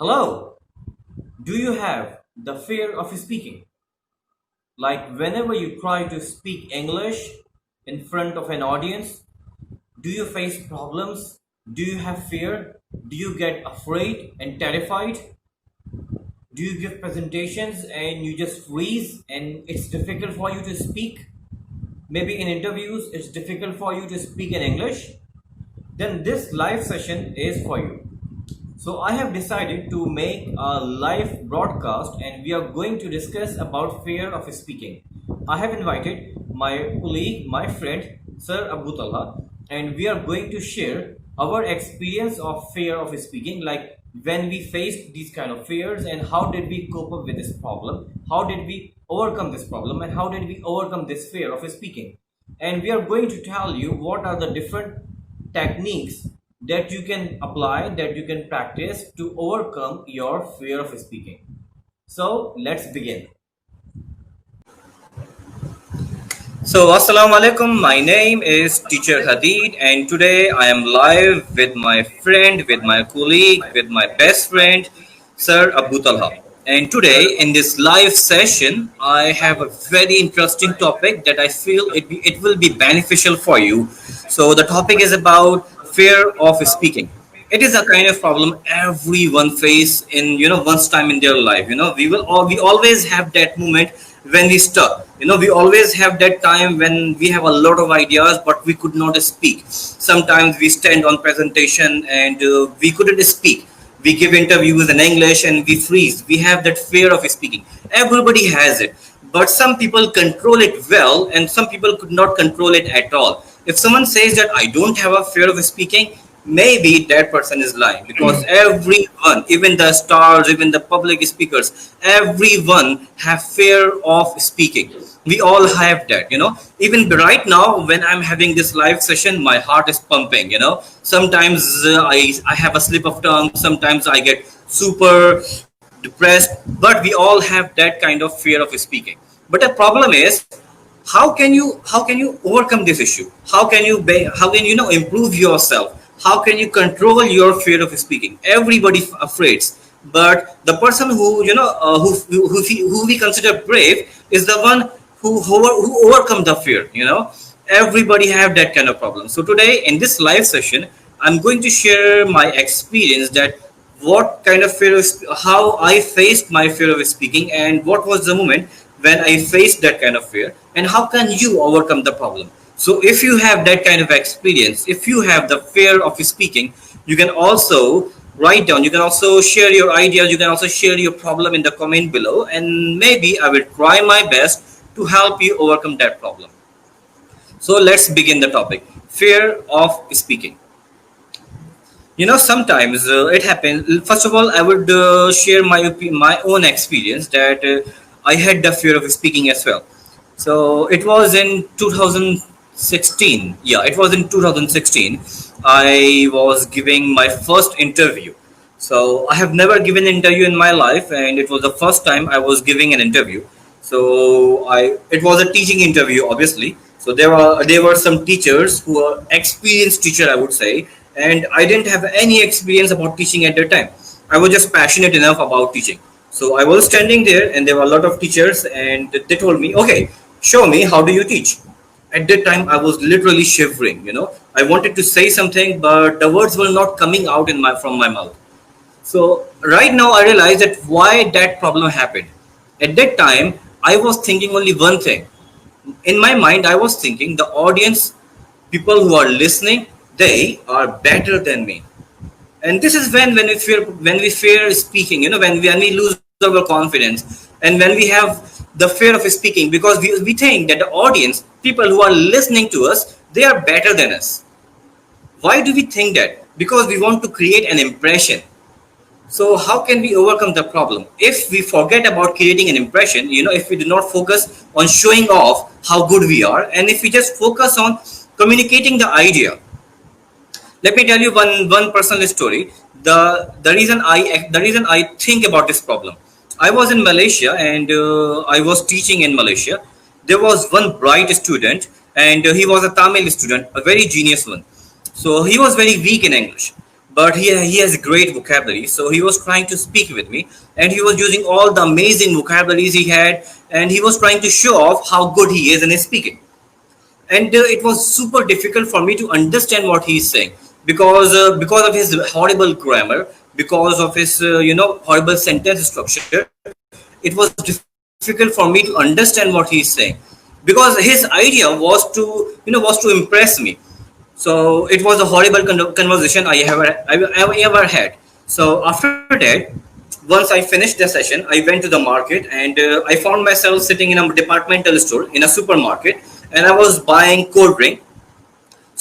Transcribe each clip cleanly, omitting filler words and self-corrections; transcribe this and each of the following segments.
Hello, do you have the fear of speaking? Like whenever you try to speak English in front of an audience, do you face problems? Do you have fear? Do you get afraid and terrified? Do you give presentations and you just freeze and it's difficult for you to speak? Maybe in interviews it's difficult for you to speak in English? Then this live session is for you. So I have decided to make a live broadcast and we are going to discuss about fear of speaking. I have invited my colleague, my friend, Sir Abu Talha, and we are going to share our experience of fear of speaking, like when we faced these kind of fears and how did we cope up with this problem, how did we overcome this problem and how did we overcome this fear of speaking. And we are going to tell you what are the different techniques that you can apply, that you can practice to overcome your fear of speaking. So let's begin. So assalamu alaikum, my name is teacher Hadid and today I am live with my friend, with my colleague, with my best friend Sir Abu Talha. And today in this live session I have a very interesting topic that I feel it will be beneficial for you. So the topic is about fear of speaking. It is a kind of problem everyone face in once time in their life. We always have that moment when we stuck. We always have that time when we have a lot of ideas but we could not speak. Sometimes we stand on presentation and we couldn't speak. We give interviews in English and we freeze. We have that fear of speaking. Everybody has it, but some people control it well and some people could not control it at all. If someone says that I don't have a fear of speaking, maybe that person is lying, because everyone, even the stars, even the public speakers, everyone have fear of speaking. We all have that. Even right now when I'm having this live session, my heart is pumping. Sometimes I have a slip of tongue, sometimes I get super depressed, but we all have that kind of fear of speaking. But the problem is, how can you overcome this issue? How can you improve yourself? How can you control your fear of speaking? Everybody afraid, but the person who we consider brave is the one who overcome the fear. Everybody have that kind of problem. So today in this live session I'm going to share my experience, that what kind of how I faced my fear of speaking and what was the moment when I faced that kind of fear, and how can you overcome the problem. So if you have that kind of experience, if you have the fear of speaking, you can also write down, you can also share your ideas, you can also share your problem in the comment below, and maybe I will try my best to help you overcome that problem. So let's begin the topic: fear of speaking. Sometimes it happens. First of all, I would share my own experience, that I had the fear of speaking as well. So it was in 2016. Yeah, it was in 2016. I was giving my first interview. So I have never given an interview in my life, and it was the first time I was giving an interview. So it was a teaching interview, obviously. So there were some teachers who are experienced teacher, I would say, and I didn't have any experience about teaching at that time. I was just passionate enough about teaching. So I was standing there, and there were a lot of teachers, and they told me, "Okay, show me, how do you teach?" At that time, I was literally shivering. I wanted to say something, but the words were not coming out from my mouth. So right now, I realize that why that problem happened. At that time, I was thinking only one thing. In my mind, I was thinking the audience, people who are listening, they are better than me. And this is when we fear speaking, when we lose our confidence, and when we have the fear of speaking, because we think that the audience, people who are listening to us, they are better than us. Why do we think that? Because we want to create an impression. So how can we overcome the problem? If we forget about creating an impression, if we do not focus on showing off how good we are, and if we just focus on communicating the idea. Let me tell you one personal story. The reason I think about this problem. I was in Malaysia, and I was teaching in Malaysia. There was one bright student, and he was a Tamil student, a very genius one. So he was very weak in English, but he has great vocabulary. So he was trying to speak with me, and he was using all the amazing vocabularies he had, and he was trying to show off how good he is in his speaking. And it was super difficult for me to understand what he's saying, because of his horrible grammar, because of his horrible sentence structure. It was difficult for me to understand what he's saying, because his idea was to impress me. So it was a horrible conversation I ever had. So after that, once I finished the session, I went to the market, and I found myself sitting in a departmental store in a supermarket, and I was buying cold drink.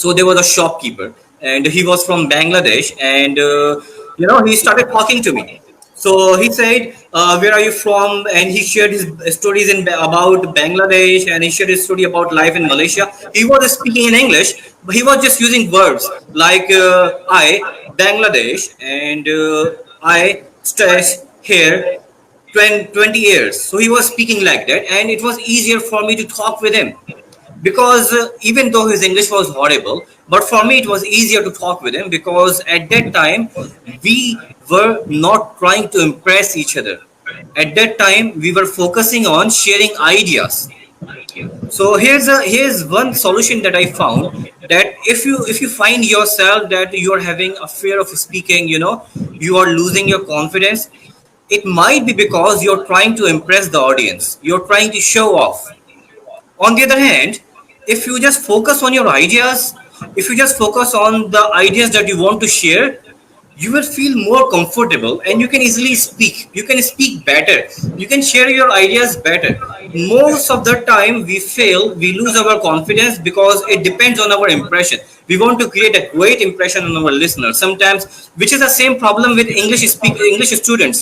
So there was a shopkeeper, and he was from Bangladesh, and he started talking to me. So he said, where are you from? And he shared his stories about Bangladesh, and he shared his story about life in Malaysia. He was speaking in English, but he was just using verbs like I Bangladesh, and I stays here 20 years. So he was speaking like that, and it was easier for me to talk with him, because even though his English was horrible, but for me it was easier to talk with him, because at that time we were not trying to impress each other. At that time we were focusing on sharing ideas. So here's one solution that I found, that if you find yourself that you are having a fear of speaking, you are losing your confidence. It might be because you're trying to impress the audience, you're trying to show off. On the other hand, if you just focus on your ideas, if you just focus on the ideas that you want to share, you will feel more comfortable, and you can easily speak. You can speak better. You can share your ideas better. Most of the time, we fail, we lose our confidence, because it depends on our impression. We want to create a great impression on our listeners. Sometimes, which is the same problem with English students.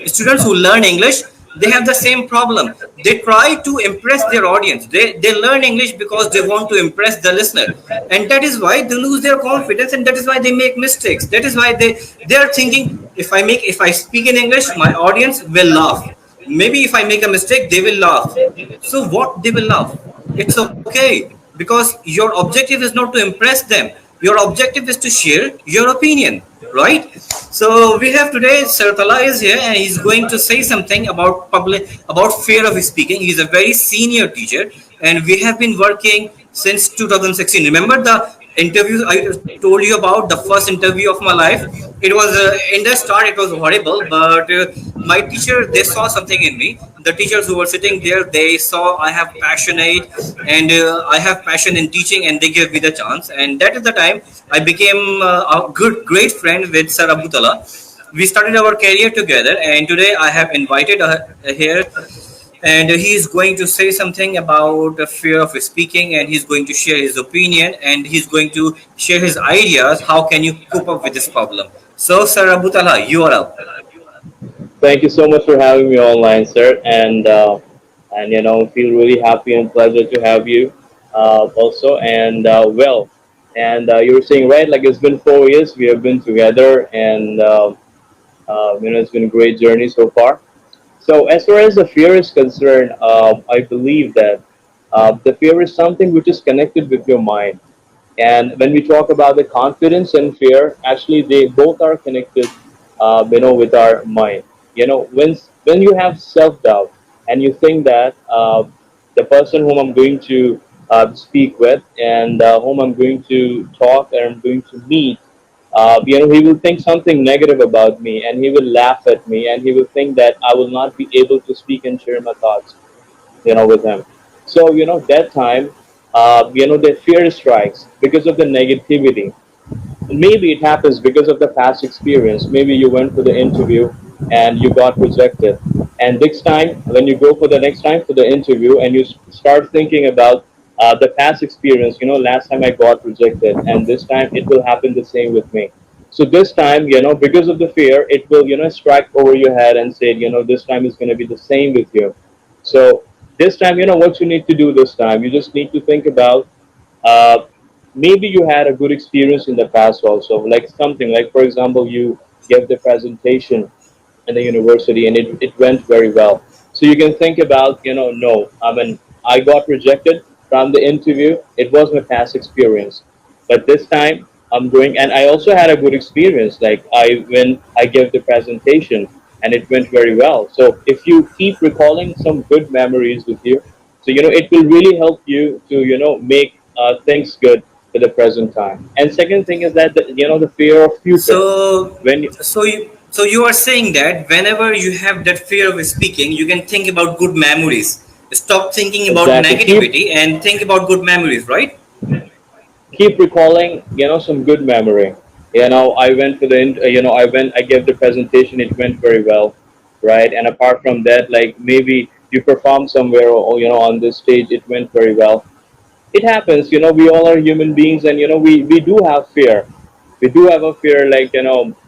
Students who learn English, they have the same problem. They try to impress their audience. They learn English because they want to impress the listener, and that is why they lose their confidence, and that is why they make mistakes. That is why they are thinking, if I speak in English, my audience will laugh. Maybe if I make a mistake, they will laugh. So what, they will laugh? It's okay, because your objective is not to impress them. Your objective is to share your opinion, right? So we have today Sir Talha is here, and he's going to say something about fear of speaking. He's a very senior teacher, and we have been working since 2016. Remember the interview I told you about, the first interview of my life? It was in the start it was horrible, but my teacher, they saw something in me. The teachers who were sitting there, they saw I have passionate, and I have passion in teaching, and they gave me the chance. And that is the time I became a great friend with Sir Abu Talha. We started our career together, and today I have invited here, and he is going to say something about the fear of speaking, and he's going to share his opinion, and he's going to share his ideas. How can you cope up with this problem? So, Sir Abu Talha, you are up. Thank you so much for having me online, sir, and feel really happy and pleasure to have you also. And you were saying right, like it's been 4 years we have been together, and it's been a great journey so far. So as far as the fear is concerned, I believe that the fear is something which is connected with your mind. And when we talk about the confidence and fear, actually they both are connected, with our mind. When you have self doubt and you think that the person whom I'm going to speak with, and whom I'm going to talk and I'm going to meet, he will think something negative about me, and he will laugh at me, and he will think that I will not be able to speak and share my thoughts, with him. So, that time, the fear strikes because of the negativity. Maybe it happens because of the past experience. Maybe you went for the interview and you got rejected. And next time, when you go for the next time for the interview, and you start thinking about the past experience, last time I got rejected, and this time it will happen the same with me. So this time, because of the fear, it will, strike over your head and say, this time is going to be the same with you. So this time, what you need to do this time, you just need to think about, uh, maybe you had a good experience in the past also, like something like, for example, you gave the presentation in the university, and it went very well. So you can think about, no, I mean, I got rejected from the interview. It was my past experience. But this time, I'm going, and I also had a good experience. Like when I gave the presentation, and it went very well. So if you keep recalling some good memories with you, so it will really help you to make things good for the present time. And second thing is that the fear of future. So, When you, so you are saying that whenever you have that fear of speaking, you can think about good memories. Stop thinking about exactly, negativity and think about good memories, right? keep recalling some good memory. I went for the I gave the presentation, it went very well, right? And apart from that, like maybe you performed somewhere, or on this stage, it went very well. It happens, we all are human beings, and we do have fear. We do have a fear, like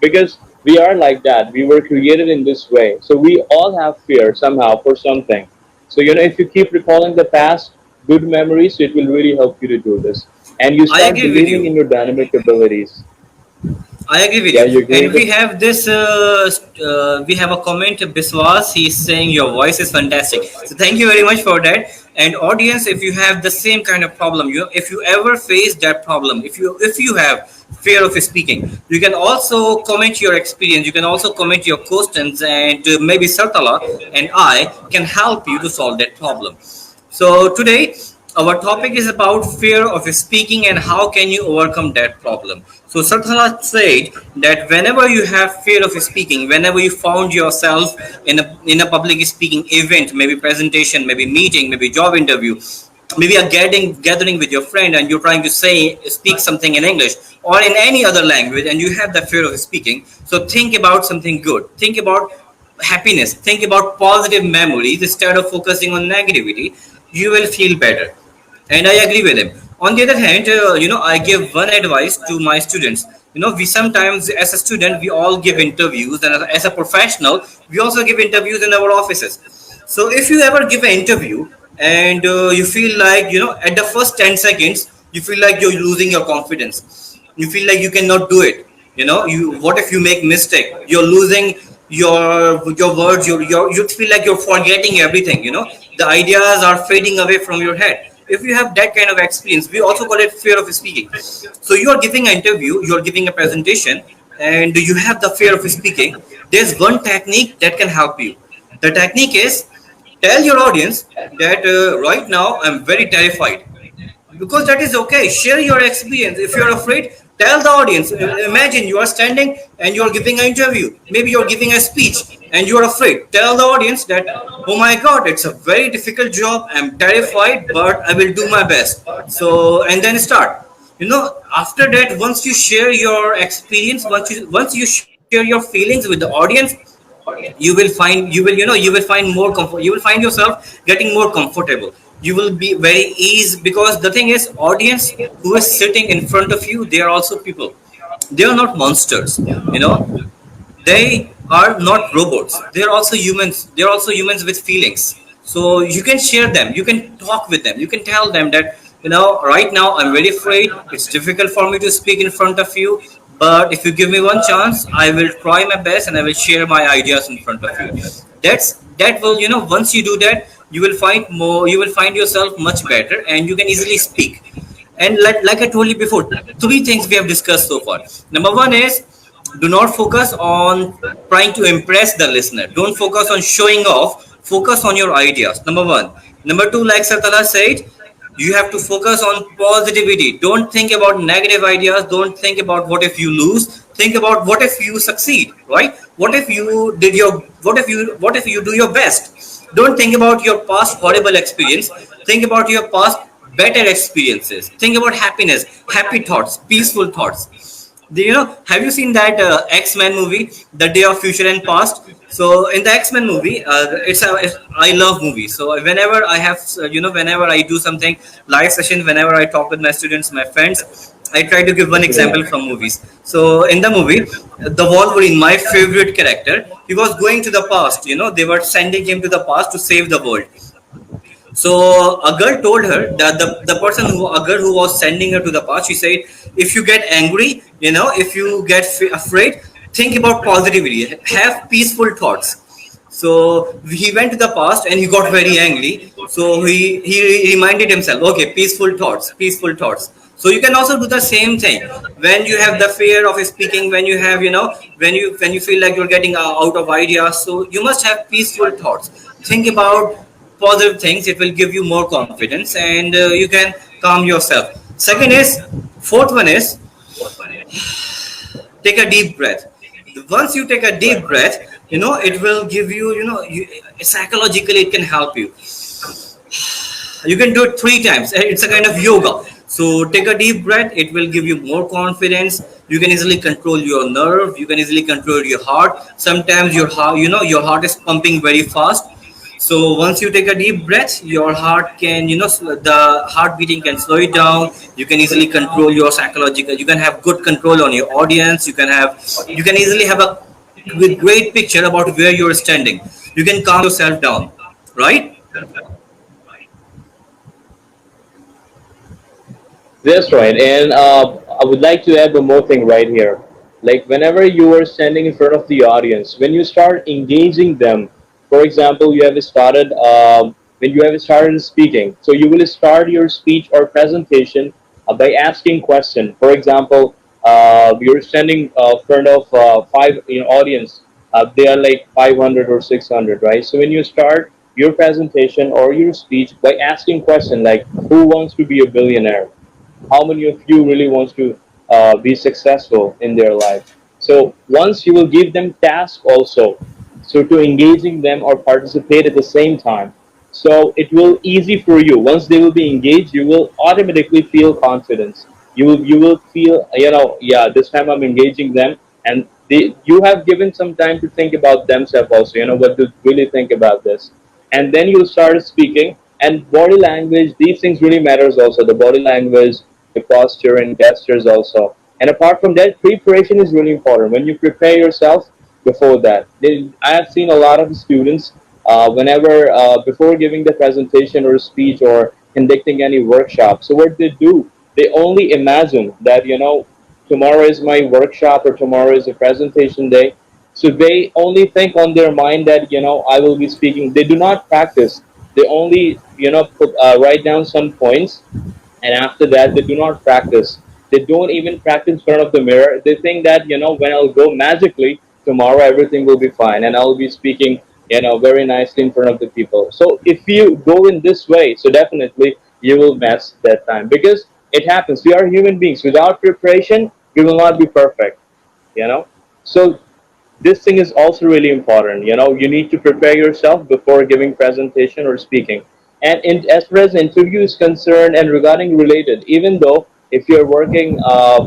because we are like that, we were created in this way, so we all have fear somehow for something. So if you keep recalling the past good memories, it will really help you to do this, and you I start agree with believing you. in your dynamic abilities. I agree with Yeah, you. you agree And with we it? have this, we have a comment, Biswas. He's saying your voice is fantastic. So thank you very much for that. And audience, if you have the same kind of problem, if you ever face that problem, if you have fear of speaking, you can also comment your experience. You can also comment your questions, and maybe Sartala and I can help you to solve that problem. So today our topic is about fear of speaking and how can you overcome that problem. So Sarthana said that whenever you have fear of speaking, whenever you found yourself in a public speaking event, maybe presentation, maybe meeting, maybe job interview, maybe a gathering with your friend, and you're trying to speak something in English or in any other language, and you have that fear of speaking, so think about something good. Think about happiness. Think about positive memories instead of focusing on negativity. You will feel better. And I agree with him. On the other hand, I give one advice to my students. We sometimes, as a student, we all give interviews, and as a professional, we also give interviews in our offices. So if you ever give an interview and you feel like, at the first 10 seconds, you feel like you're losing your confidence. You feel like you cannot do it. What if you make mistake? You're losing your words. You feel like you're forgetting everything. The ideas are fading away from your head. If you have that kind of experience, we also call it fear of speaking. So you are giving an interview, you are giving a presentation, and you have the fear of speaking. There's one technique that can help you. The technique is, tell your audience that right now I'm very terrified, because that is okay. Share your experience. If you're afraid, tell the audience. Imagine you are standing and you're giving an interview, maybe you're giving a speech, and you're afraid. Tell the audience that, oh my god, it's a very difficult job, I'm terrified, but I will do my best. So, and then start. After that, once you share your experience, once you share your feelings with the audience, you will find more comfort. You will find yourself getting more comfortable. You will be very easy, because the thing is, audience who is sitting in front of you, they are also people. They are not monsters. They are not robots. They're also humans. They're also humans with feelings. So you can share them. You can talk with them. You can tell them that, right now I'm very afraid. It's difficult for me to speak in front of you. But if you give me one chance, I will try my best and I will share my ideas in front of you. That will, once you do that, you will find more. You will find yourself much better, and you can easily speak. And like I told you before, three things we have discussed so far. Number one is, do not focus on trying to impress the listener. Don't focus on showing off. Focus on your ideas. Number one. Number two, like Satala said, you have to focus on positivity. Don't think about negative ideas. Don't think about what if you lose. Think about what if you succeed, right? What if you do your best. Don't think about your past horrible experience. Think about your past better experiences. Think about happiness, happy thoughts, peaceful thoughts. Have you seen that X-Men movie, The Day of Future and Past? So in the X-Men movie, I love movies. So whenever I have, whenever I do something live session, whenever I talk with my students, my friends, I try to give one example Yeah. from movies. So in the movie, the Wolverine, my favorite character, he was going to the past. They were sending him to the past to save the world. So a girl told her that the person who a girl who was sending her to the past, she said, if you get angry, if you get afraid, think about positivity, have peaceful thoughts. So he went to the past and he got very angry. So he reminded himself, okay, peaceful thoughts, peaceful thoughts. So you can also do the same thing when you have the fear of speaking, when you have, when you feel like you're getting out of ideas. So you must have peaceful thoughts. Think about positive things. It will give you more confidence, and you can calm yourself. Second is, fourth one is, take a deep breath. Once you take a deep breath, it will give you, psychologically it can help you. You can do it 3 times. It's a kind of yoga. So take a deep breath. It will give you more confidence. You can easily control your nerve. You can easily control your heart. Sometimes your heart, your heart is pumping very fast. So once you take a deep breath, your heart can, the heart beating can slow it down. You can easily control your psychological. You can have good control on your audience. You can easily have a with great picture about where you're standing. You can calm yourself down, right? That's right. And I would like to add one more thing right here. Like whenever you are standing in front of the audience, when you start engaging them, for example, you have started when you have started speaking. So you will start your speech or presentation by asking question. For example, you're standing in front of five audience. They are like 500 or 600, right? So when you start your presentation or your speech by asking question like, "Who wants to be a billionaire?" How many of you really wants to be successful in their life? So once you will give them tasks also, so to engaging them or participate at the same time, so it will easy for you. Once they will be engaged, you will automatically feel confidence. You will feel, yeah, this time I'm engaging them, and you have given some time to think about themselves also, what to really think about this, and then you start speaking. And body language, these things really matters also, the body language, the posture and gestures also. And apart from that, preparation is really important. When you prepare yourself before that, I have seen a lot of students whenever before giving the presentation or speech or conducting any workshop, so what they do, they only imagine that tomorrow is my workshop or tomorrow is a presentation day. So they only think on their mind that I will be speaking. They do not practice. They only write down some points, and after that they do not practice. They don't even practice in front of the mirror. They think that when I'll go magically tomorrow, everything will be fine and I'll be speaking very nicely in front of the people. So if you go in this way, so definitely you will mess that time, because it happens. We are human beings. Without preparation, we will not be perfect. you know so this thing is also really important. You need to prepare yourself before giving presentation or speaking. And as far as interview is concerned and regarding related, even though if you're working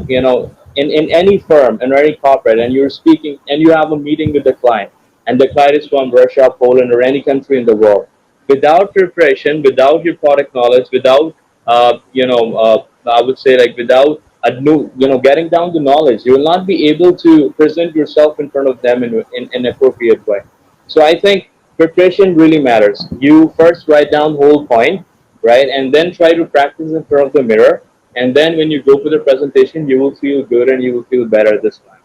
in any firm, in any corporate, and you're speaking and you have a meeting with the client, and the client is from Russia, Poland, or any country in the world, without preparation, without your product knowledge, without I would say, like, without a new, getting down the knowledge, you will not be able to present yourself in front of them in an appropriate way. So I think preparation really matters. You first write down the whole point, right, and then try to practice in front of the mirror. And then when you go for the presentation, you will feel good and you will feel better this time.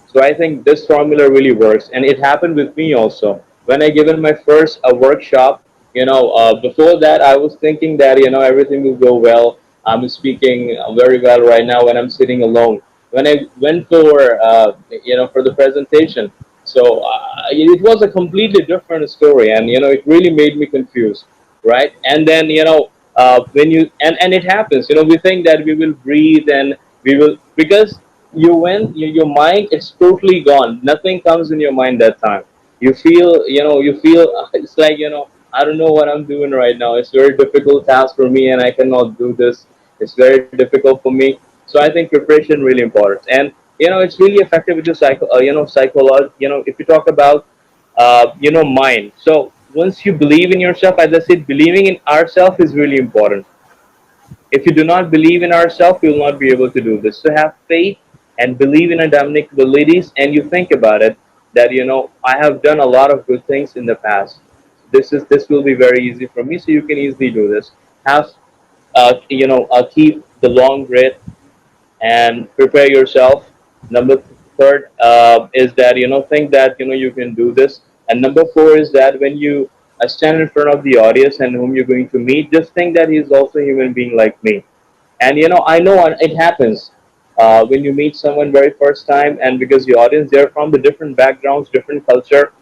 So I think this formula really works, and it happened with me also. When I given my first workshop, before that I was thinking that everything will go well. I'm speaking very well right now when I'm sitting alone. When I went for the presentation, so it was a completely different story, and it really made me confused, right? And then when you and it happens, we think that we will breathe and we will, because your mind is totally gone. Nothing comes in your mind that time. You feel it's like, I don't know what I'm doing right now. It's a very difficult task for me and I cannot do this. It's very difficult for me. So I think preparation really important. And it's really effective with your psychology. If you talk about mind. So once you believe in yourself, as I said, believing in ourselves is really important. If you do not believe in ourselves, we will not be able to do this. So have faith and believe in our Dominic abilities, and you think about it that I have done a lot of good things in the past. This will be very easy for me, so you can easily do this. Have keep the long breath and prepare yourself. Number third is that think that you can do this. And number four is that when you stand in front of the audience and whom you're going to meet, just think that he's also a human being like me. And I know it happens when you meet someone very first time, and because the audience, they're from the different backgrounds, different culture,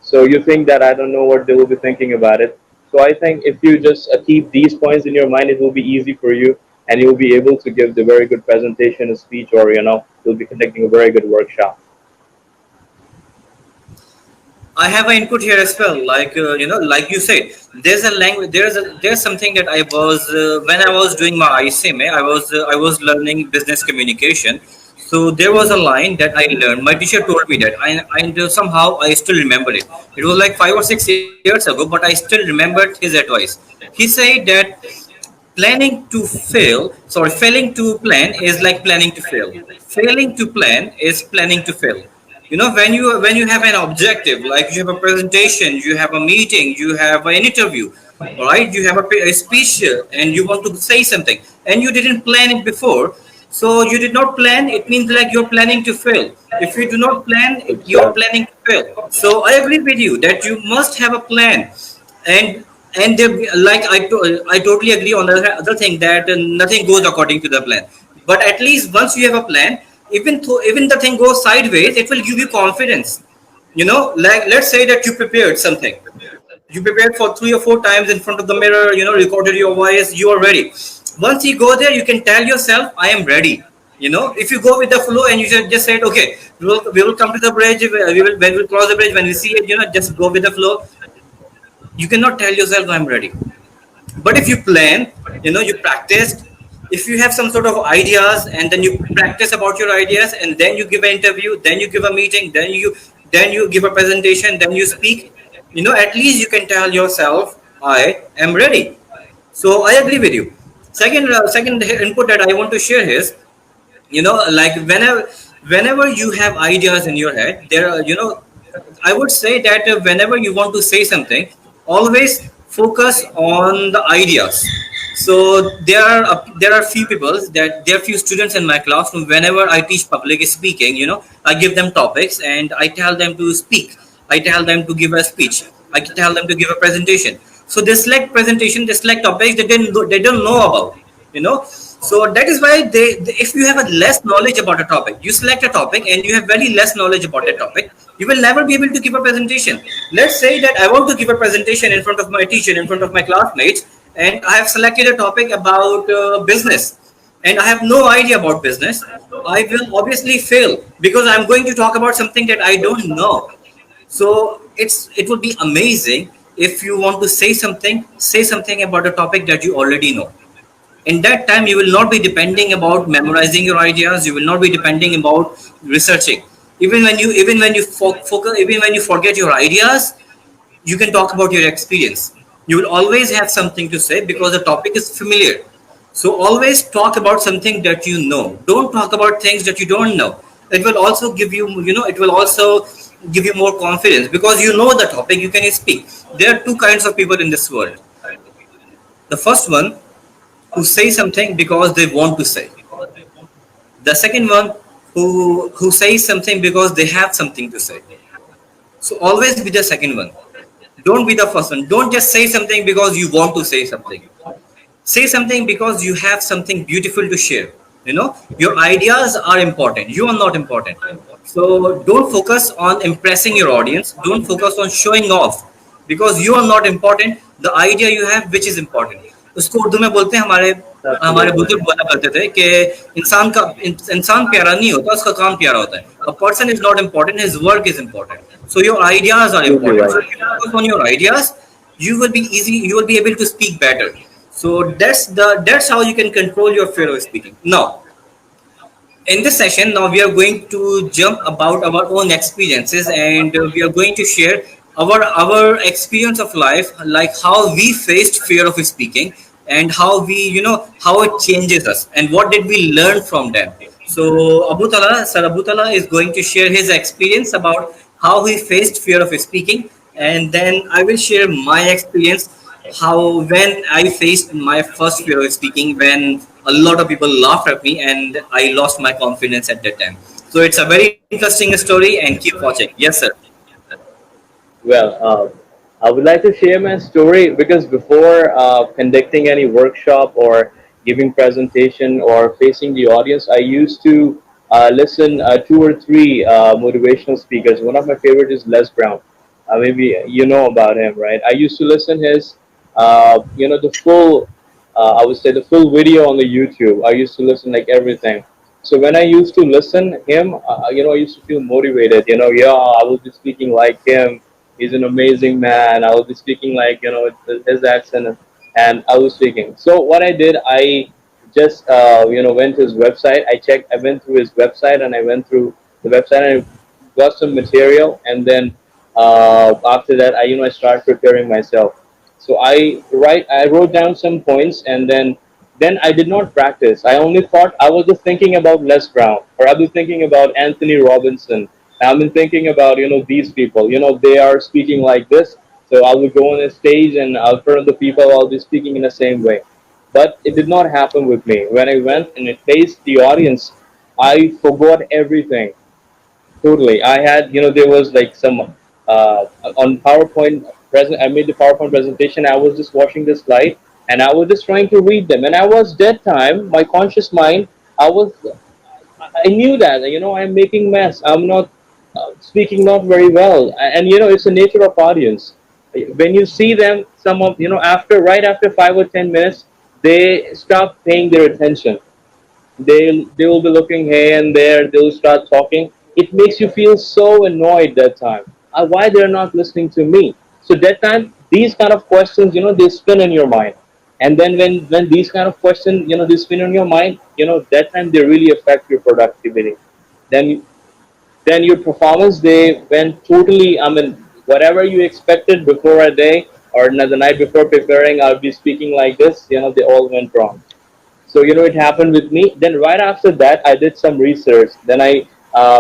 so you think that I don't know what they will be thinking about it. So I think if you just keep these points in your mind, it will be easy for you, and you'll be able to give the very good presentation, a speech, or you'll be conducting a very good workshop. I have an input here as well. Like like you said, there's a language. There's something that I was when I was doing my ICMA. I was learning business communication. So there was a line that I learned. My teacher told me that, and somehow I still remember it. It was like 5 or 6 years ago, but I still remembered his advice. He said that planning to fail, sorry, failing to plan is like planning to fail. Failing to plan is planning to fail. When you have an objective, like you have a presentation, you have a meeting, you have an interview, all right, you have a speech, and you want to say something, and you didn't plan it before. So you did not plan, it means like you're planning to fail. If you do not plan, you're Exactly. planning to fail. So I agree with you that you must have a plan. And there, like I totally agree on the other thing that nothing goes according to the plan. But at least once you have a plan, even the thing goes sideways, it will give you confidence. Like let's say that you prepared something, you prepared for 3 or 4 times in front of the mirror, recorded your voice, you are ready. Once you go there, you can tell yourself, I am ready. If you go with the flow and you just said, okay, we will come to the bridge, when we cross the bridge, when we see it, just go with the flow. You cannot tell yourself, I'm ready. But if you plan, you practiced, if you have some sort of ideas, and then you practice about your ideas, and then you give an interview, then you give a meeting, then you give a presentation, then you speak, at least you can tell yourself, I am ready. So I agree with you. Second input that I want to share is, like whenever you have ideas in your head, there are, I would say that whenever you want to say something, always focus on the ideas. So there are few people, that there are few students in my classroom. Whenever I teach public speaking, I give them topics and I tell them to speak. I tell them to give a speech. I tell them to give a presentation. So they select presentation, they select topics they don't know about. So that is why if you have a less knowledge about a topic, you select a topic and you have very less knowledge about a topic, you will never be able to give a presentation. Let's say that I want to give a presentation in front of my teacher, in front of my classmates, and I have selected a topic about business, and I have no idea about business. I will obviously fail because I'm going to talk about something that I don't know. So it would be amazing if you want to say something about a topic that you already know. In that time, you will not be depending about memorizing your ideas, you will not be depending about researching. Even when you forget your ideas, you can talk about your experience. You will always have something to say because the topic is familiar. So always talk about something that you know, don't talk about things that you don't know. It will also give you, it will also give you more confidence because you know the topic, you can speak. There are two kinds of people in this world. The first one, who say something because they want to say. The second one, who says something because they have something to say. So always be the second one. Don't be the first one. Don't just say something because you want to say something. Say something because you have something beautiful to share. Your ideas are important. You are not important. So don't focus on impressing your audience. Don't focus on showing off because you are not important. The idea you have, which is important. उसको उर्दू में बोलते हैं, हमारे हमारे Absolutely. बुजुर्ग बोला करते थे कि इंसान प्यारा नहीं होता, उसका काम प्यारा होता है. A person is not important, his work is important. So your ideas are Absolutely important. right. So if you focus on your ideas, you will be able to speak better. So that's how you can control your fear of speaking. Now, in this session, now we are going to jump about our own experiences, and we are going to share our experience of life, like how we faced fear of speaking, and how we how it changes us, and what did we learn from them. So Abu Tala is going to share his experience about how he faced fear of speaking, and then I will share my experience, how when I faced my first fear of speaking, when a lot of people laughed at me and I lost my confidence at that time. So it's a very interesting story, and keep watching. Yes, sir. Well, I would like to share my story because before conducting any workshop or giving presentation or facing the audience, I used to listen two or three motivational speakers. One of my favorite is Les Brown. Maybe you know about him, right? I used to listen his, the full, I would say the full video on the YouTube. I used to listen like everything. So when I used to listen him, I used to feel motivated. Yeah, I will be speaking like him. He's an amazing man. I will be speaking like his accent, and I was speaking. So what I did, I just went to his website. I went through his website, and I went through the website, and I got some material, and then after that, I started preparing myself. So I wrote down some points, and then I did not practice. I only thought I was just thinking about Les Brown, or I've been thinking about Anthony Robinson. I've been thinking about these people. They are speaking like this, so I will go on a stage and in front of the people I'll be speaking in the same way. But it did not happen with me. When I went and I faced the audience, I forgot everything. Totally. I had, there was like some on PowerPoint present. I made the PowerPoint presentation. I was just watching the slide, and I was just trying to read them. And I was dead time. My conscious mind, I was, I knew that. I'm making mess. I'm not speaking not very well. And it's the nature of audience. When you see them, some of after right after 5 or 10 minutes, they stop paying their attention. They will be looking here and there. They'll start talking. It makes you feel so annoyed that time. Why they're not listening to me? So that time, these kind of questions, they spin in your mind. And then when these kind of questions, they spin in your mind, that time they really affect your productivity. Then then your performance day went totally. I mean, whatever you expected before a day or the night before preparing, I'll be speaking like this. They all went wrong. So it happened with me. Then right after that, I did some research. Then I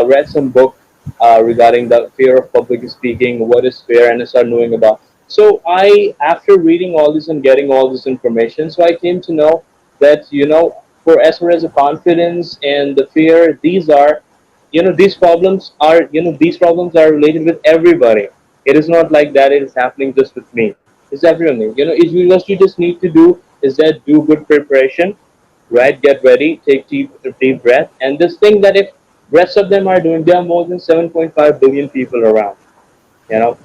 read some book regarding the fear of public speaking, what is fear, and I started knowing about. So after reading all this and getting all this information, so I came to know that for as far as the confidence and the fear, these problems are related with everybody. It is not like that. It is happening just with me. It's everyone. What you just need to do is that do good preparation, right? Get ready, take deep breath, and just think that if rest of them are doing, there are more than 7.5 billion people around.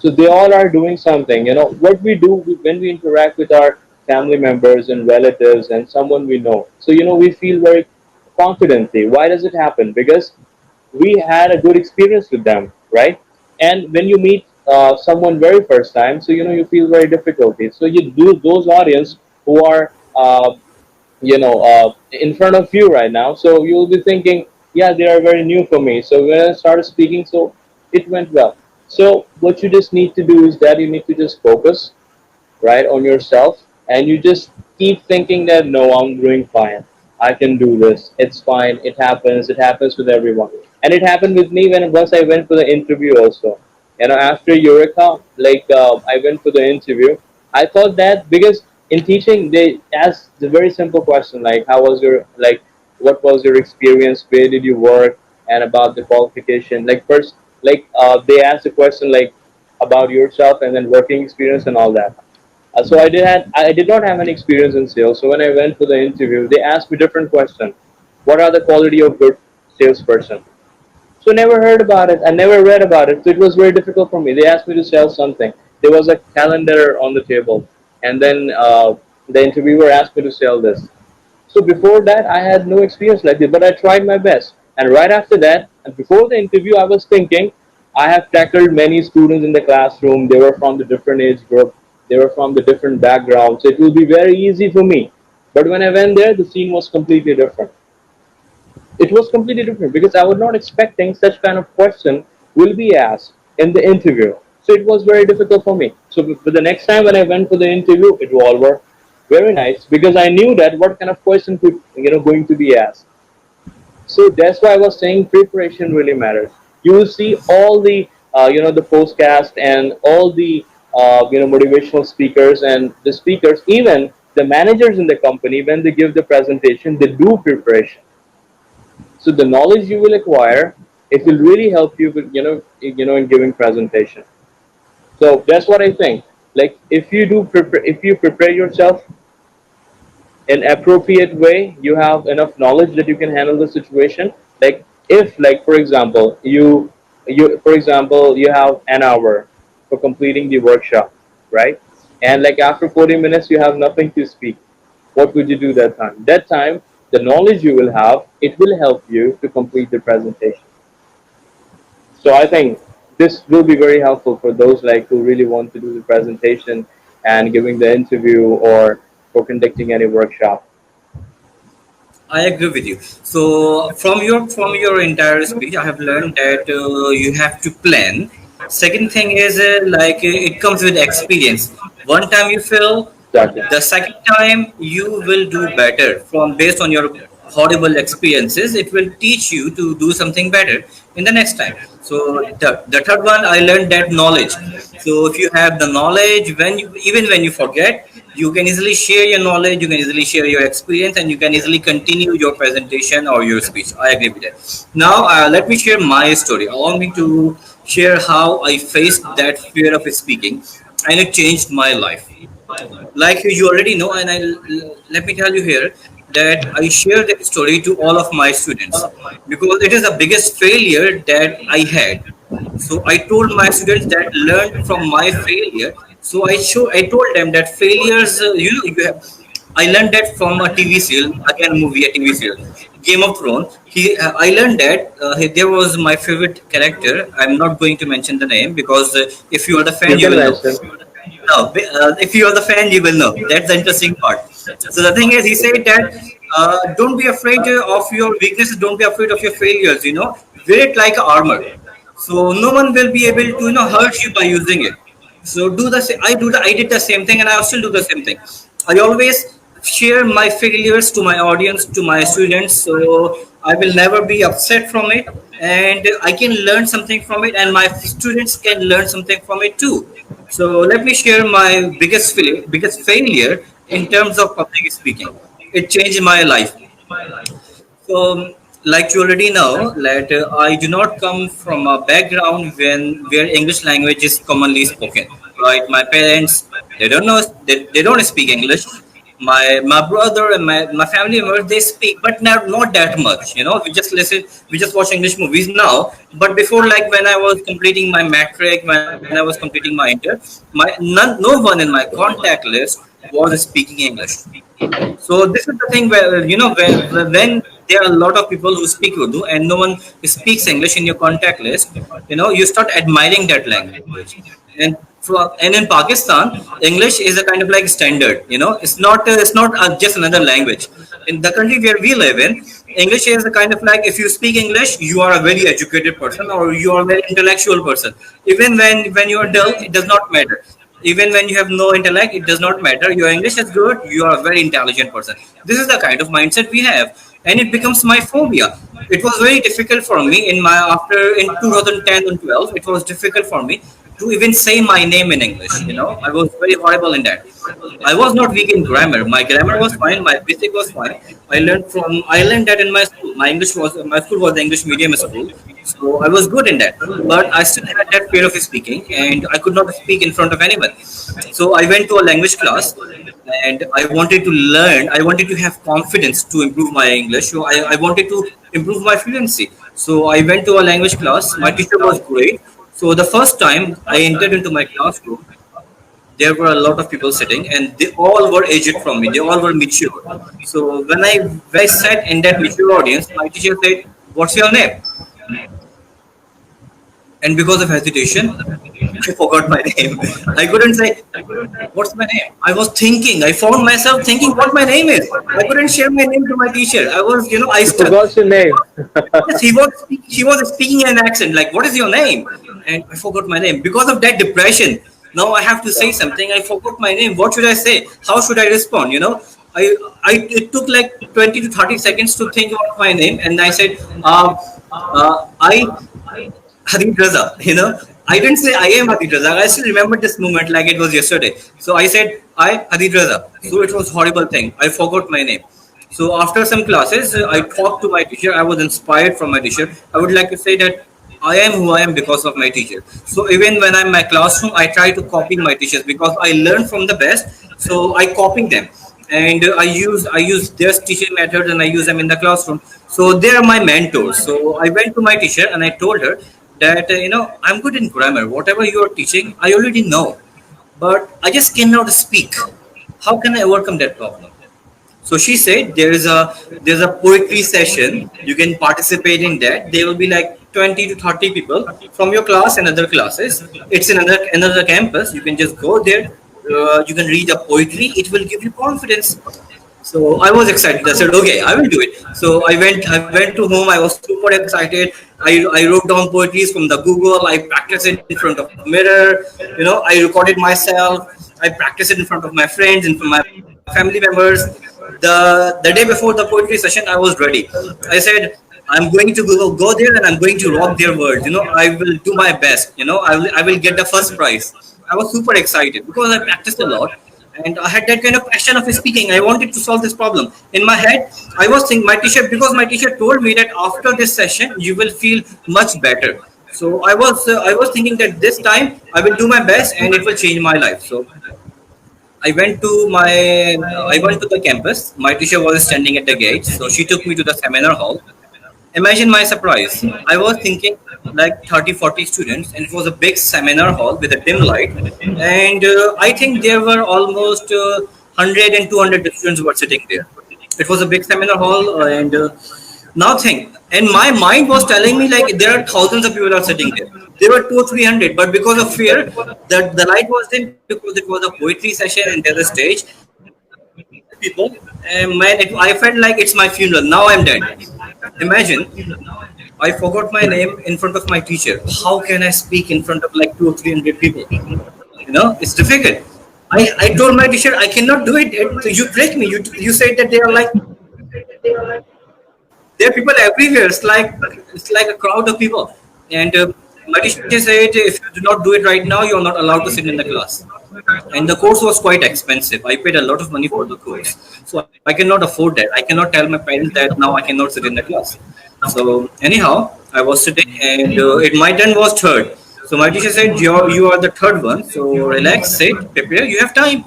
So they all are doing something. What we do when we interact with our family members and relatives and someone we know. So we feel very confidently. Why does it happen? Because we had a good experience with them, right? And when you meet someone very first time, so you feel very difficulty. So you do those audience who are in front of you right now. So you'll be thinking, yeah, they are very new for me. So when I started speaking, so it went well. So what you just need to do is that you need to just focus, right, on yourself, and you just keep thinking that no, I'm doing fine. I can do this. It's fine. It happens. It happens with everyone, and it happened with me when once I went for the interview also. After Eureka, like I went for the interview. I thought that because in teaching they ask the very simple question like, how was your like, what was your experience? Where did you work? And about the qualification. Like first, like they ask the question like about yourself and then working experience and all that. So I did not have any experience in sales. So when I went for the interview, they asked me different question. What are the quality of good salesperson? So never heard about it. I never read about it. So it was very difficult for me. They asked me to sell something. There was a calendar on the table, and then the interviewer asked me to sell this. So before that, I had no experience like this, but I tried my best. And right after that, and before the interview, I was thinking, I have tackled many students in the classroom. They were from the different age group. They were from the different backgrounds. So it will be very easy for me. But when I went there, the scene was completely different. It was completely different because I was not expecting such kind of question will be asked in the interview. So it was very difficult for me. So for the next time when I went for the interview, it all were very nice because I knew that what kind of question could going to be asked. So that's why I was saying preparation really matters. You will see all the the postcast and all the motivational speakers and the speakers, even the managers in the company when they give the presentation, they do preparation. So the knowledge you will acquire, it will really help you with in giving presentation. So that's what I think. Like if you prepare yourself, in appropriate way, you have enough knowledge that you can handle the situation. Like if, like for example, you have an hour for completing the workshop, right? And like after 40 minutes you have nothing to speak. What would you do that time? That time, the knowledge you will have, it will help you to complete the presentation. So I think this will be very helpful for those like who really want to do the presentation and giving the interview or for conducting any workshop. I agree with you. So from your entire speech, I have learned that you have to plan. Second thing is it comes with experience. One time you fail, Exactly. the second time you will do better from based on your horrible experiences. It will teach you to do something better in the next time. So the third one, I learned that knowledge. So if you have the knowledge, when you even when you forget, you can easily share your knowledge, you can easily share your experience, and you can easily continue your presentation or your speech. I agree with that. Now let me share my story. Allow me to share how I faced that fear of speaking, and it changed my life. Like you already know, and let me tell you here that I share that story to all of my students because it is the biggest failure that I had. So I told my students that learn from my failure. So I told them that failures, you have. I learned that from a TV serial, again movie, a TV serial, Game of Thrones. I learned that there was my favorite character. I'm not going to mention the name because if you are the fan, You you can will know. mention. No, if you are the fan, you will know. That's the interesting part. So the thing is, he said that don't be afraid of your weaknesses. Don't be afraid of your failures. Wear it like armor. So no one will be able to hurt you by using it. So do the same. I did the same thing, and I still do the same thing. I always share my failures to my audience, to my students. So I will never be upset from it, and I can learn something from it, and my students can learn something from it too. So let me share my biggest failure in terms of public speaking. It changed my life. So, like you already know, that I do not come from a background where English language is commonly spoken. Right, my parents they don't speak English. My brother and my family members they speak, but not that much. We just listen, we just watch English movies now. But before, like when I was completing my matric, when I was completing my inter, no one in my contact list was speaking English. So this is the thing where when there are a lot of people who speak Urdu and no one speaks English in your contact list, you start admiring that language. And in Pakistan, English is a kind of like standard. It's not just another language. In the country where we live in, English is a kind of like if you speak English, you are a very educated person or you are a very intellectual person. Even when you are dull, it does not matter. Even when you have no intellect, it does not matter. Your English is good, you are a very intelligent person. This is the kind of mindset we have, and it becomes my phobia. It was very difficult for me in my after in 2010 and 12. It was difficult for me to even say my name in English. I was very horrible in that. I was not weak in grammar. My grammar was fine. My basic was fine. I learned that in my school. My school was the English medium school, so I was good in that. But I still had that fear of speaking, and I could not speak in front of anyone. So I went to a language class, and I wanted to learn. I wanted to have confidence to improve my English. So I wanted to improve my fluency. So I went to a language class. My teacher was great. So the first time I entered into my classroom, there were a lot of people sitting, and they all were aged from me. They all were mature. So when I sat in that mature audience, my teacher said, "What's your name?" And because of hesitation, I forgot my name. I couldn't say, "What's my name?" I was thinking. I found myself thinking what my name is. I couldn't share my name to my teacher. I was, I You stuck. forgot your name. Yes, he was speaking in an accent like, "What is your name?" And I forgot my name because of that depression. Now I have to say something. I forgot my name. What should I say? How should I respond? I it took like 20 to 30 seconds to think about my name, and I said, I Hadid Raza. I didn't say I am Hadid Raza. I still remember this moment like it was yesterday. So I said I Hadid Raza. So it was horrible thing. I forgot my name. So after some classes, I talked to my teacher. I was inspired from my teacher. I would like to say that I am who I am because of my teacher. So even when I'm in my classroom, I try to copy my teachers because I learn from the best. So I copy them. and I use their teaching methods and I use them in the classroom. So they are my mentors. So I went to my teacher and I told her that I'm good in grammar. Whatever you are teaching, I already know, but I just cannot speak. How can I overcome that problem? So she said there's a poetry session. You can participate in that. There will be like 20 to 30 people from your class and other classes. It's another campus. You can just go there. You can read a poetry. It will give you confidence. So I was excited. I said, okay, I will do it. So I went to home. I was super excited. I wrote down poetries from the Google. I practiced it in front of mirror. I recorded myself. I practiced it in front of my friends and from my family members. The day before the poetry session, I was ready. I said, I'm going to go there and I'm going to rock their words. I will do my best. I will get the first prize. I was super excited because I practiced a lot and I had that kind of passion of speaking. I wanted to solve this problem. In my head, I was thinking because my teacher told me that after this session you will feel much better. So I was thinking that this time I will do my best and it will change my life. So I went to the campus. My teacher was standing at the gate, so she took me to the seminar hall. Imagine my surprise. I was thinking like 30, 40 students, and it was a big seminar hall with a dim light. And I think there were almost 100 and 200 students were sitting there. It was a big seminar hall, and nothing. And my mind was telling me like there are thousands of people are sitting there. There were 200, 300, but because of fear, the light was dim because it was a poetry session and there's a stage. There were 200 people, and man, I felt like it's my funeral. Now I'm dead. Imagine, I forgot my name in front of my teacher. How can I speak in front of like 200 or 300 people? It's difficult. I told my teacher I cannot do it. You tricked me. You said that they are like there are people everywhere. It's like a crowd of people. And my teacher said if you do not do it right now, you are not allowed to sit in the class. And the course was quite expensive. I paid a lot of money for the course, so I cannot afford that. I cannot tell my parents that now I cannot sit in the class. So anyhow, I was sitting, and my turn was third. So my teacher said, you are the third one. So relax, sit, prepare. You have time.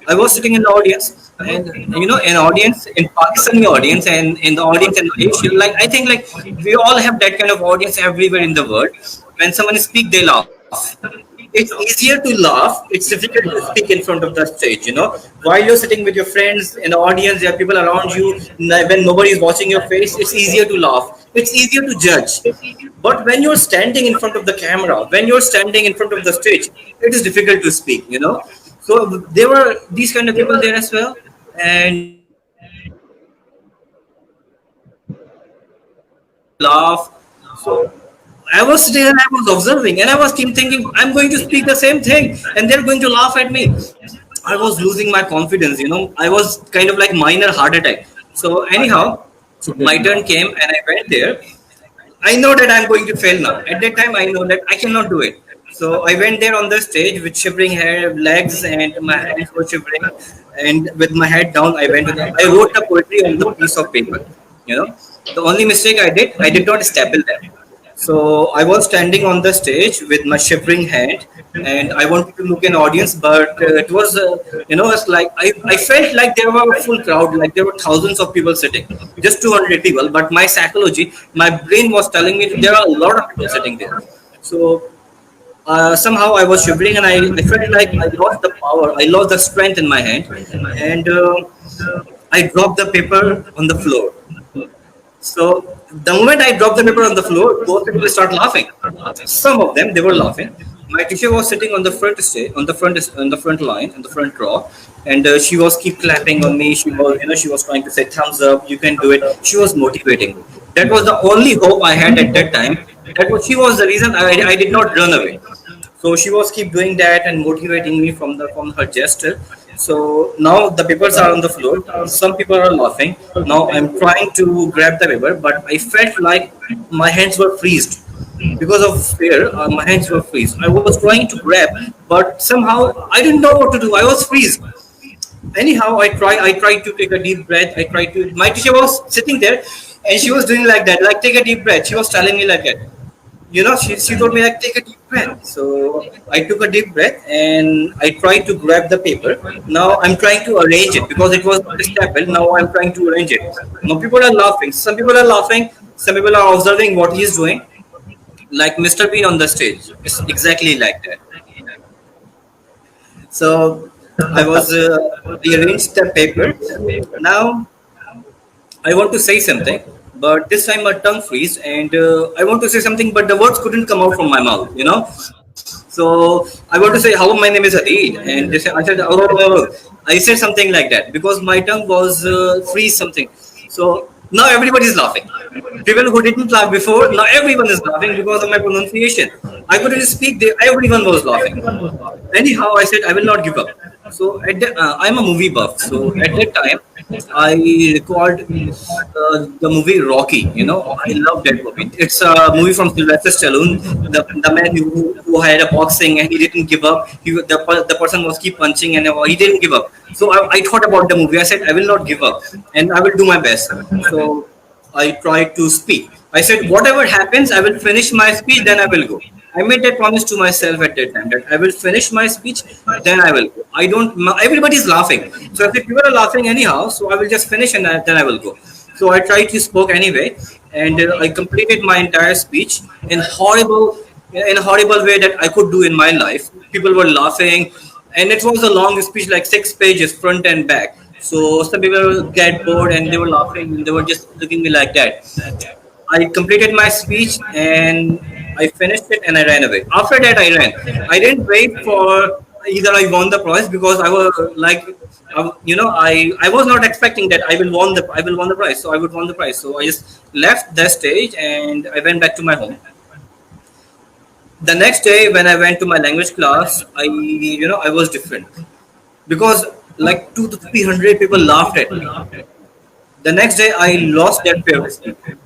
I was sitting in the audience, and an audience in Pakistani audience, and in the audience in Asia, like I think like we all have that kind of audience everywhere in the world. When someone speak, they laugh. It's easier to laugh. It's difficult to speak in front of the stage. While you're sitting with your friends in the audience, there are people around you. When nobody is watching your face, it's easier to laugh. It's easier to judge. But when you're standing in front of the camera, when you're standing in front of the stage, it is difficult to speak. So there were these kind of people there as well, and they laugh. So I was sitting and I was observing, and I was keep thinking, I'm going to speak the same thing, and they're going to laugh at me. I was losing my confidence. I was kind of like minor heart attack. So anyhow, my turn came and I went there. I know that I'm going to fail now. At that time, I know that I cannot do it. So I went there on the stage with shivering hair, legs, and my hands were shivering. And with my head down, I wrote the poetry on the piece of paper. You know, the only mistake I did not staple them. So I was standing on the stage with my shivering hand, and I wanted to look an audience, but it was, it's like I felt like there were a full crowd, like there were thousands of people sitting, just 200 people. But my psychology, my brain was telling me that there are a lot of people sitting there. So somehow I was shivering, and I felt like I lost the power, I lost the strength in my hand, and I dropped the paper on the floor. So the moment I dropped the paper on the floor, both people start laughing. Some of them they were laughing. My teacher was sitting on the front stage, on the front line, on the front row, and she was keep clapping on me. She was trying to say thumbs up, you can do it. She was motivating. That was the only hope I had at that time. She was the reason I did not run away. So she was keep doing that and motivating me from her gesture. So now the papers are on the floor. Some people are laughing. Now I'm trying to grab the paper, but I felt like my hands were freezed because of fear. My hands were freezed. I was trying to grab, but somehow I didn't know what to do. I was freezed. Anyhow, I tried to take a deep breath. I tried to. My teacher was sitting there, and she was doing like that, like take a deep breath. She was telling me like that. she told me like take a deep breath. So I took a deep breath and I tried to grab the paper. Now I'm trying to arrange it because it was not stapled. Now I'm trying to arrange it. Now people are laughing. Some people are laughing. Some people are observing what he's doing. Like Mr. Bean on the stage. It's exactly like that. So I was rearranged the paper. Now I want to say something, but this time my tongue freeze, and I want to say something, but the words couldn't come out from my mouth. So I want to say, "Hello, my name is Hadid," and they said, I said, "Oh." I said something like that because my tongue was freeze something. So now everybody is laughing. People who didn't laugh before, now everyone is laughing because of my pronunciation. I couldn't speak. Everyone was laughing. Anyhow, I said I will not give up. So I'm a movie buff. So at that time, I recalled the movie Rocky. I love that movie. It's a movie from Sylvester Stallone, the man who had a boxing and he didn't give up. The person was keep punching and he didn't give up. So I thought about the movie. I said I will not give up and I will do my best. So I tried to speak. I said whatever happens, I will finish my speech. Then I will go. I made that promise to myself at that time that I will finish my speech, then I will go. I don't. Everybody's laughing, so if people are laughing anyhow, so I will just finish and then I will go. So I tried to spoke anyway, and I completed my entire speech in a horrible way that I could do in my life. People were laughing, and it was a long speech, like 6 pages, front and back. So some people get bored and they were laughing and they were just looking at me like that. I completed my speech and I finished it and I ran away. After that, I ran. I didn't wait for either I won the prize because I was like, I was not expecting that I will won the prize. So I would won the prize. So I just left the stage and I went back to my home. The next day, when I went to my language class, I was different because like 2 to 300 people laughed at me. The next day, I lost that fear of speaking.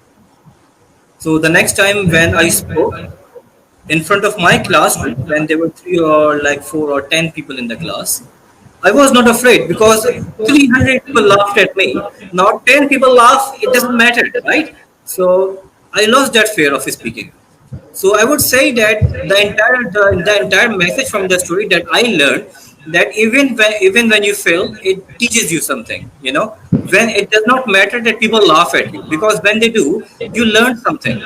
So the next time when I spoke in front of my classroom, when there were three or like 4 or 10 people in the class, I was not afraid because 300 people laughed at me. Now 10 people laugh, it doesn't matter, right? So I lost that fear of speaking. So I would say that the entire message from the story that I learned that even when you fail, it teaches you something. When it does not matter that people laugh at you because when they do, you learn something.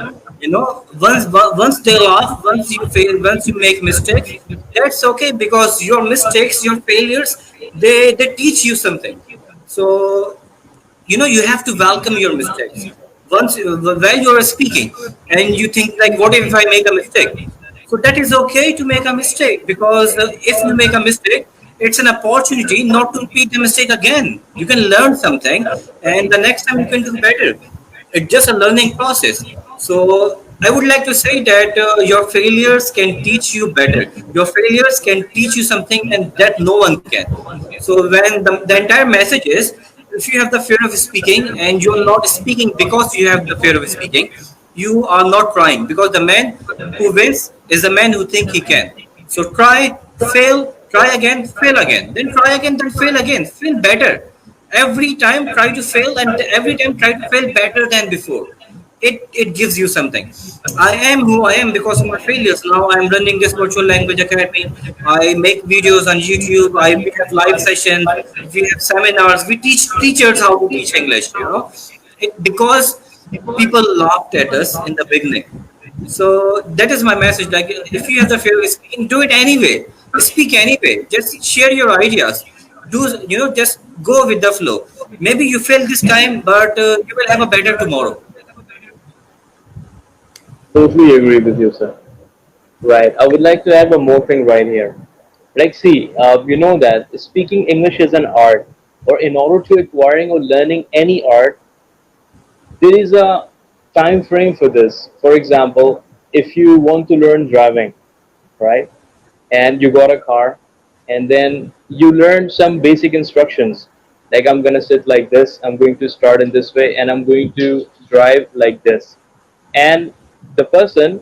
Once they laugh, once you fail, once you make mistakes, that's okay because your mistakes, your failures, they teach you something. So you have to welcome your mistakes once while you are speaking and you think like what if I make a mistake, so that is okay to make a mistake because if you make a mistake, it's an opportunity not to repeat the mistake again. You can learn something and the next time you can do better. It's just a learning process. So I would like to say that your failures can teach you better. Your failures can teach you something and that no one can. So when the entire message is, if you have the fear of speaking and you're not speaking because you have the fear of speaking, you are not trying because the man who wins is the man who think he can. So try again, fail again, then try again, then fail again, fail better. Every time try to fail and every time try to fail better than before. It gives you something. I am who I am because of my failures. Now I'm running this virtual language academy. I make videos on YouTube. We have live sessions. We have seminars. We teach teachers how to teach English. Because people laughed at us in the beginning. So that is my message. Like if you have the fear of speaking, do it anyway. Speak anyway. Just share your ideas. Just go with the flow. Maybe you fail this time, but you will have a better tomorrow. Totally agree with you, sir. Right. I would like to add one more thing right here. Like, see, you know that speaking English is an art, or in order to acquiring or learning any art, there is a time frame for this. For example, if you want to learn driving, right, and you got a car, and then you learn some basic instructions, like I'm gonna sit like this, I'm going to start in this way, and I'm going to drive like this. And the person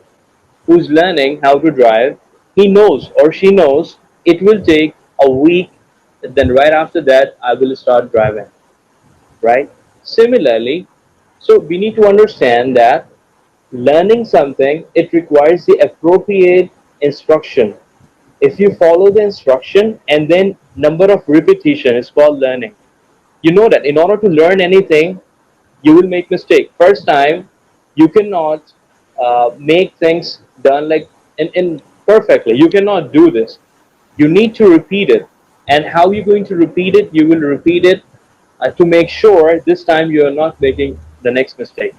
who's learning how to drive, he knows or she knows it will take a week, then right after that, I will start driving, right? Similarly, so we need to understand that Learning something, it requires the appropriate instruction. If you follow the instruction and then number of repetition is called learning. You know that in order to learn anything, you will make mistake. First time, you cannot make things done like in perfectly. You cannot do this. You need to repeat it. And how you're going to repeat it? You will repeat it to make sure this time you are not making the next mistake.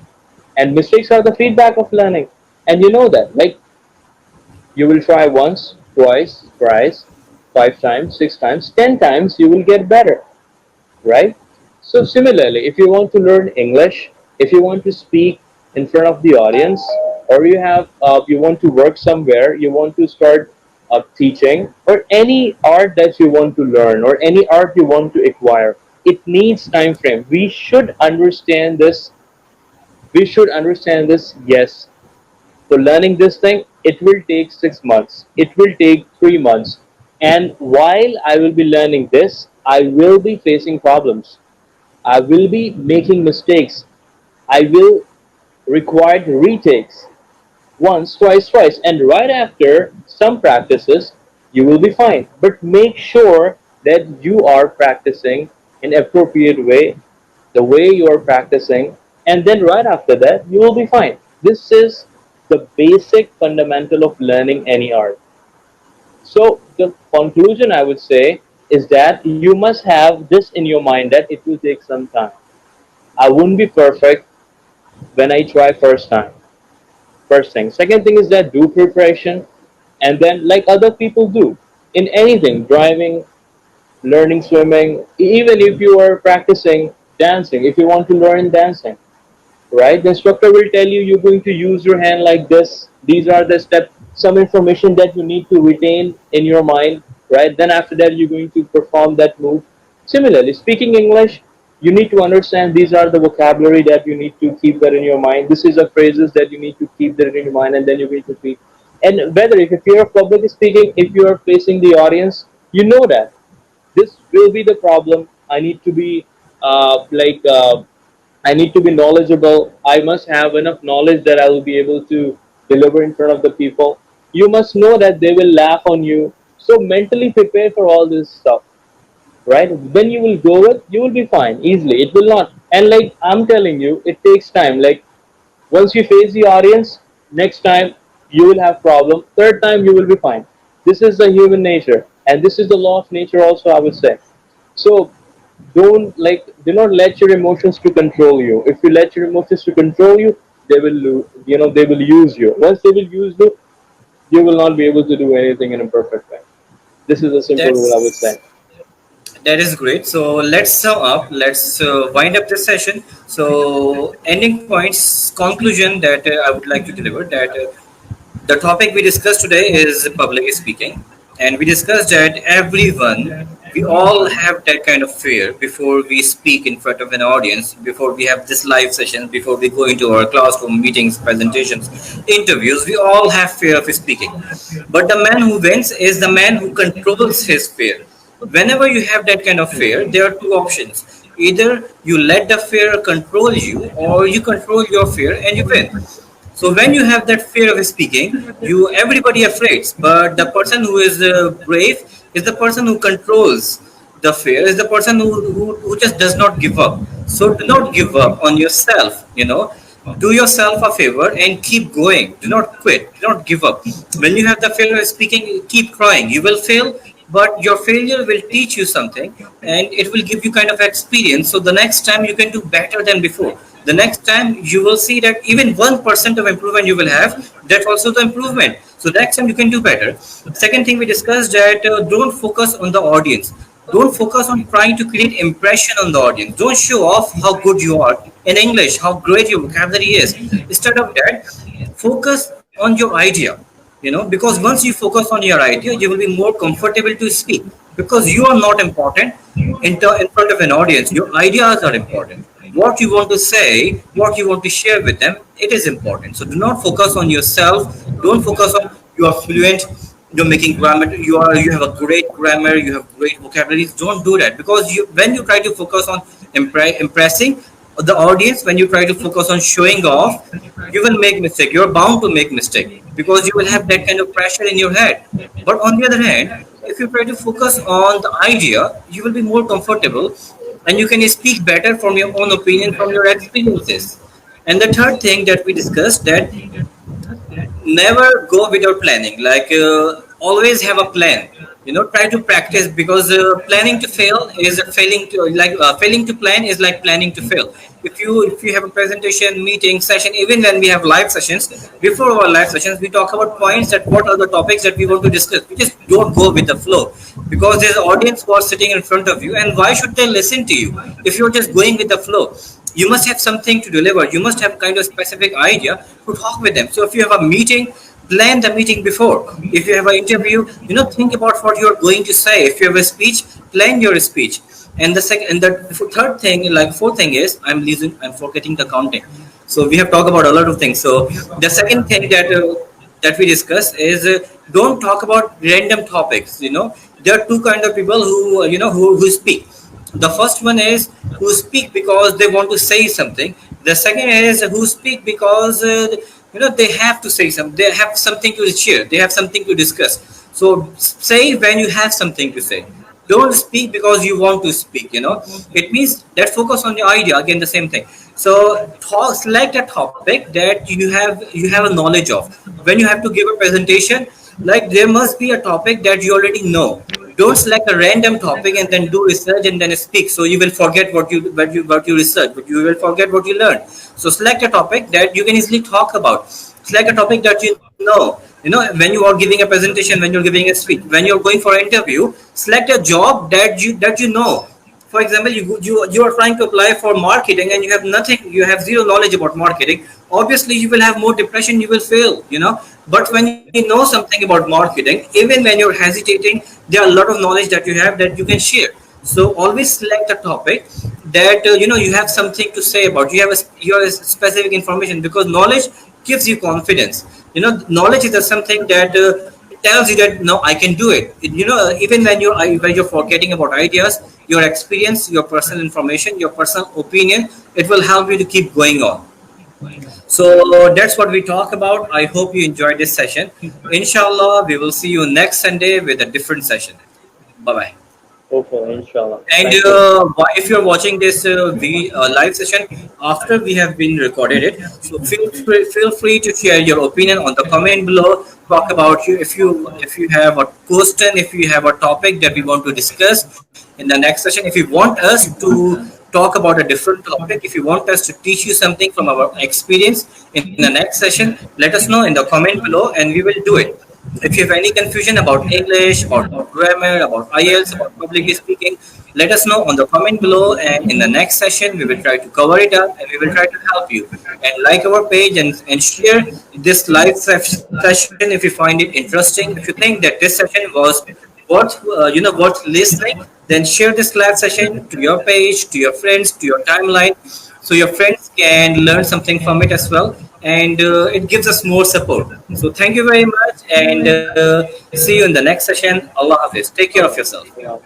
And mistakes are the feedback of learning. And you know that. Like you will try once, twice, thrice, 5 times, 6 times, 10 times, you will get better, right? So similarly, if you want to learn English, if you want to speak in front of the audience, or you want to work somewhere, you want to start teaching, or any art that you want to learn, or any art you want to acquire, it needs time frame. We should understand this. We should understand this. Yes, so learning this thing, it will take 6 months. It will take 3 months. And while I will be learning this, I will be facing problems. I will be making mistakes. I will require retakes once, twice, twice. And right after some practices, you will be fine. But make sure that you are practicing in appropriate way, the way you are practicing, and then right after that, you will be fine. This is the basic fundamental of learning any art. So the conclusion I would say is that you must have this in your mind that it will take some time. I won't be perfect when I try first time. First thing. Second thing is that do preparation, and then like other people do in anything, driving, learning swimming, even if you are practicing dancing, if you want to learn dancing, right? The instructor will tell you you're going to use your hand like this. These are the steps, some information that you need to retain in your mind, right? Then after that, you're going to perform that move. Similarly, speaking English, you need to understand these are the vocabulary that you need to keep that in your mind. This is the phrases that you need to keep that in your mind, and then you're going to speak. And whether if you fear of public speaking, if you are facing the audience, you know that this will be the problem. I need to be like I need to be knowledgeable. I must have enough knowledge that I will be able to deliver in front of the people. You must know that they will laugh on you. So mentally prepare for all this stuff, right? When you will go with, you will be fine easily. It will not. And like I'm telling you, it takes time. Like once you face the audience, next time you will have problem. Third time you will be fine. This is the human nature, and this is the law of nature also. I would say. So do not let your emotions to control you. If you let your emotions to control you, they will they will use you. Once they will use you, you will not be able to do anything in a perfect way. This is a simple rule I would say. That's That is great. So let's sum up. Let's wind up this session. So ending points, conclusion that I would like to deliver that the topic we discussed today is public speaking, and we discussed that everyone, we all have that kind of fear before we speak in front of an audience, before we have this live session, before we go into our classroom meetings, presentations, interviews. We all have fear of speaking, but the man who wins is the man who controls his fear. Whenever you have that kind of fear, there are two options. Either you let the fear control you, or you control your fear and you win. So when you have that fear of speaking, you everybody afraid. But the person who is brave is the person who controls the fear. Is the person who just does not give up. So do not give up on yourself. Do yourself a favor and keep going. Do not quit. Do not give up. When you have the fear of speaking, keep trying. You will fail, but your failure will teach you something, and it will give you kind of experience. So the next time you can do better than before. The next time you will see that even 1% of improvement you will have, that's also the improvement. So next time you can do better. Second thing we discussed that don't focus on the audience. Don't focus on trying to create impression on the audience. Don't show off how good you are in English, how great your vocabulary is. Instead of that, focus on your idea. Because once you focus on your idea, you will be more comfortable to speak, because you are not important in front of an audience. Your ideas are important. What you want to say, what you want to share with them, it is important. So do not focus on yourself. Don't focus on you are fluent, you're making grammar, you have a great grammar, you have great vocabularies. Don't do that, because when you try to focus on impressing, the audience, when you try to focus on showing off, you will make mistake. You're bound to make mistake because you will have that kind of pressure in your head. But on the other hand, if you try to focus on the idea, you will be more comfortable and you can speak better from your own opinion, from your experiences. And the third thing that we discussed, that never go without planning, like always have a plan, try to practice, because planning to fail is failing to, failing to plan is like planning to fail. If you have a presentation, meeting, session, even when we have live sessions, before our live sessions we talk about points, that what are the topics that we want to discuss. We just don't go with the flow, because there's an audience who are sitting in front of you, and why should they listen to you if you're just going with the flow? You must have something to deliver. You must have kind of specific idea to talk with them. So if you have a meeting, plan the meeting before. If you have an interview, think about what you're going to say. If you have a speech, plan your speech. And the second and the third thing, like fourth thing is, I'm forgetting the counting. So we have talked about a lot of things. So the second thing that we discuss is, don't talk about random topics. There are two kind of people who who speak. The first one is who speak because they want to say something. The second is who speak because they have to say something. They have something to share. They have something to discuss. So say when you have something to say. Don't speak because you want to speak. It means that focus on the idea. Again, the same thing. So select a topic that you have a knowledge of. When you have to give a presentation, like there must be a topic that you already know. Don't select a random topic and then do research and then speak. So you will forget what you research, but you will forget what you learned. So select a topic that you can easily talk about. Select a topic that you know. When you are giving a presentation, when you're giving a speech, when you're going for an interview, select a job that you know. For example, you are trying to apply for marketing and you have nothing, you have zero knowledge about marketing. Obviously you will have more depression, you will fail. But when you know something about marketing, even when you're hesitating, there are a lot of knowledge that you have that you can share. So always select a topic that you have something to say about. You have a specific information, because knowledge gives you confidence. Knowledge is something that tells you that no, I can do it. Even when you're forgetting about ideas, your experience, your personal information, your personal opinion, it will help you to keep going on. So that's what we talk about. I hope you enjoyed this session. Inshallah, we will see you next Sunday with a different session. Bye bye. Hopefully, inshallah. And Thank you. if you're watching this live session after we have been recorded it, so feel free to share your opinion on the comment below. Talk about you if you have a question, if you have a topic that we want to discuss in the next session. If you want us to talk about a different topic, if you want us to teach you something from our experience in the next session, let us know in the comment below, and we will do it. If you have any confusion about English, about grammar, about IELTS, about public speaking, let us know on the comment below. And in the next session, we will try to cover it up and we will try to help you. And like our page and share this live session if you find it interesting. If you think that this session was worth listening, then share this live session to your page, to your friends, to your timeline, so your friends can learn something from it as well, and it gives us more support. So thank you very much, and see you in the next session. Allah Hafiz. Take care of yourself. Yeah,